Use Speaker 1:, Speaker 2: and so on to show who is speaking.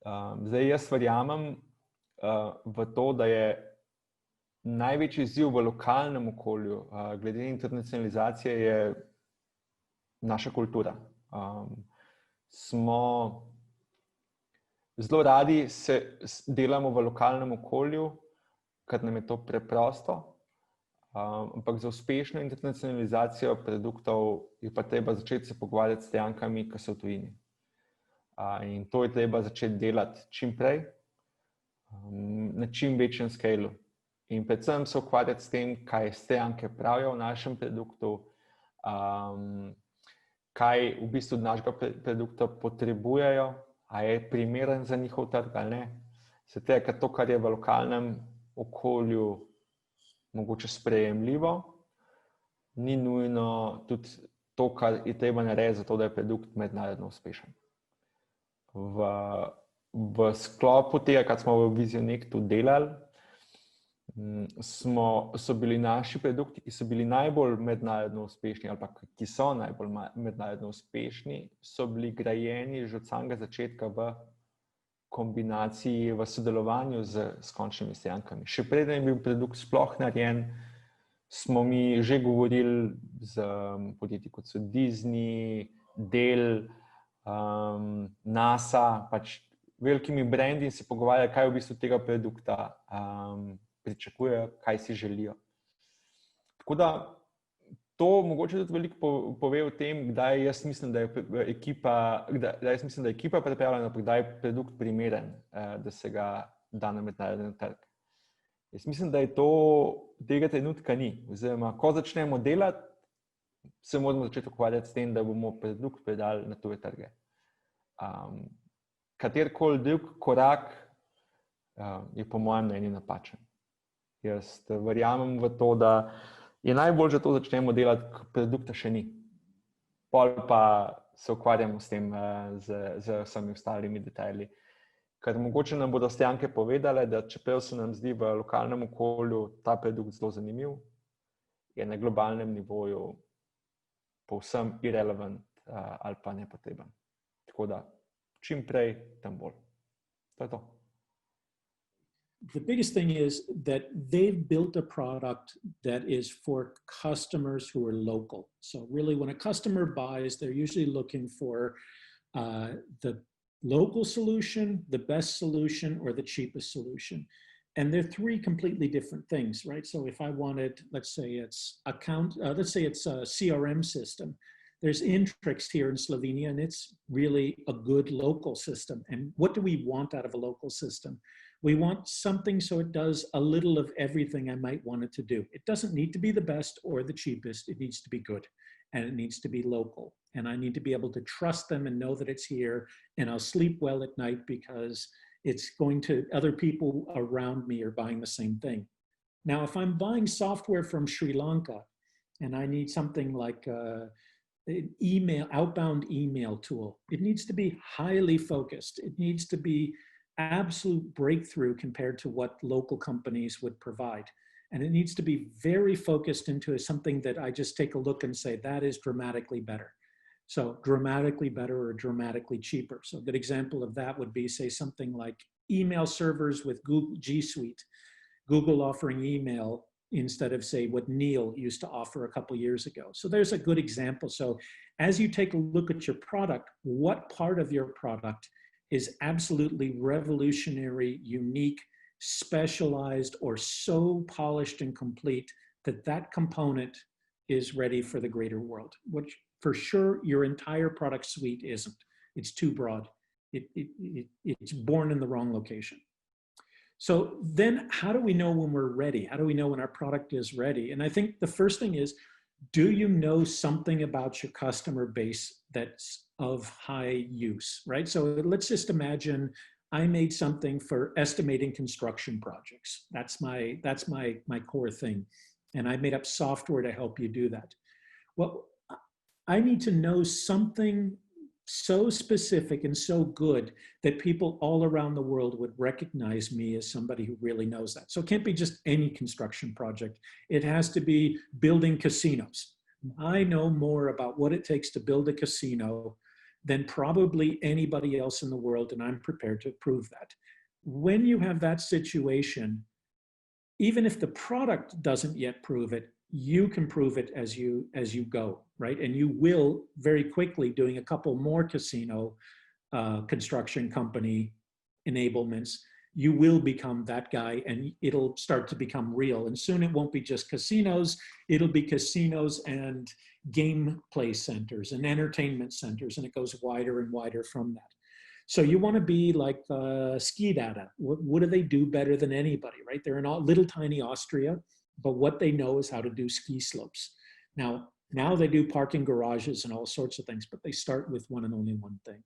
Speaker 1: Zdaj jaz verjamem v to, da je največji izziv v lokalnem okolju, glede internacionalizacije, je naša kultura. Smo zelo radi delamo v lokalnem okolju, ker nam je to preprosto, ampak za uspešno internacionalizacijo produktov je pa treba začeti se pogovarjati s strankami, ki so v tujini. In to je treba začeti delati čim prej, na čim večjem skalu. In predvsem se ukvarjati s tem, kaj stranke pravijo o našem produktu, kaj v bistvu od našega produkta potrebujejo, a je primeren za njihov trg ali ne. Se tega, ker to, kar je v lokalnem okolju mogoče sprejemljivo, ni nujno tudi to, kar je treba narediti za to, da je produkt mednarodno uspešen. V sklopu tega, kar smo v Visionectu delali, so bili naši produkti, ki so bili najbolj mednarodno uspešni ali pa ki so najbolj mednarodno uspešni, so bili grajeni že od samega začetka v kombinaciji, v sodelovanju s končnimi strankami. Še preden je bil produkt sploh narejen, smo mi že govorili z podjetji kot so Disney, Dell, NASA, pač velikimi brandi in se pogovarjali, kaj v bistvu tega produkta pričakujejo, kaj si želijo. Tako da to mogoče tudi veliko pove o tem, kdaj jaz mislim, da je ekipa pripravljena, kdaj je produkt primeren, da se ga da na mednarodni trg. Jaz mislim, da je to tega trenutka ni. Oziroma, ko začnemo delati, se moramo začeti ukvarjati s tem, da bomo produkt predali na tuje trge. Katerikoli drug korak je po mojem mnenju napačen. Jaz verjamem v to, da je najbolj, da to začnemo delati, ko produkta še ni. Pol pa se ukvarjamo s tem, z vsemi ostalimi detajli. Ker mogoče nam bodo stranke povedale, da čeprav se nam zdi v lokalnem okolju ta produkt zelo zanimiv, je na globalnem nivoju povsem irrelevant ali pa nepotreben. Tako da čim prej, tem bolj. To je to.
Speaker 2: The biggest thing is that they've built a product that is for customers who are local. So really, when a customer buys, they're usually looking for the local solution, the best solution, or the cheapest solution. And they're three completely different things, right? So if I wanted, let's say it's a CRM system, there's Intrix here in Slovenia, and it's really a good local system. And what do we want out of a local system? We want something so it does a little of everything I might want it to do. It doesn't need to be the best or the cheapest. It needs to be good, and it needs to be local. And I need to be able to trust them and know that it's here, and I'll sleep well at night because it's going to, other people around me are buying the same thing. Now, if I'm buying software from Sri Lanka and I need something like an outbound email tool, it needs to be highly focused. It needs to be absolute breakthrough compared to what local companies would provide. And it needs to be very focused into something that I just take a look and say, that is dramatically better. So dramatically better or dramatically cheaper. So a good example of that would be, say, something like email servers with Google G Suite, Google offering email instead of, say, what Neil used to offer a couple of years ago. So there's a good example. So as you take a look at your product, what part of your product is absolutely revolutionary, unique, specialized, or so polished and complete that that component is ready for the greater world, which for sure your entire product suite isn't. It's too broad. It's born in the wrong location. So then how do we know when we're ready? How do we know when our product is ready? And I think the first thing is, do you know something about your customer base that's of high use, right? So let's just imagine I made something for estimating construction projects. That's my core thing. And I made up software to help you do that. Well, I need to know something so specific and so good that people all around the world would recognize me as somebody who really knows that. So it can't be just any construction project. It has to be building casinos. I know more about what it takes to build a casino than probably anybody else in the world, and I'm prepared to prove that. When you have that situation, even if the product doesn't yet prove it, you can prove it as you go, right? And you will very quickly, doing a couple more casino construction company enablements, you will become that guy, and it'll start to become real. And soon it won't be just casinos, it'll be casinos and gameplay centers and entertainment centers, and it goes wider and wider from that. So you want to be like Ski Data. What do they do better than anybody, right? They're in a little tiny Austria, but what they know is how to do ski slopes. Now they do parking garages and all sorts of things, but they start with one and only one thing.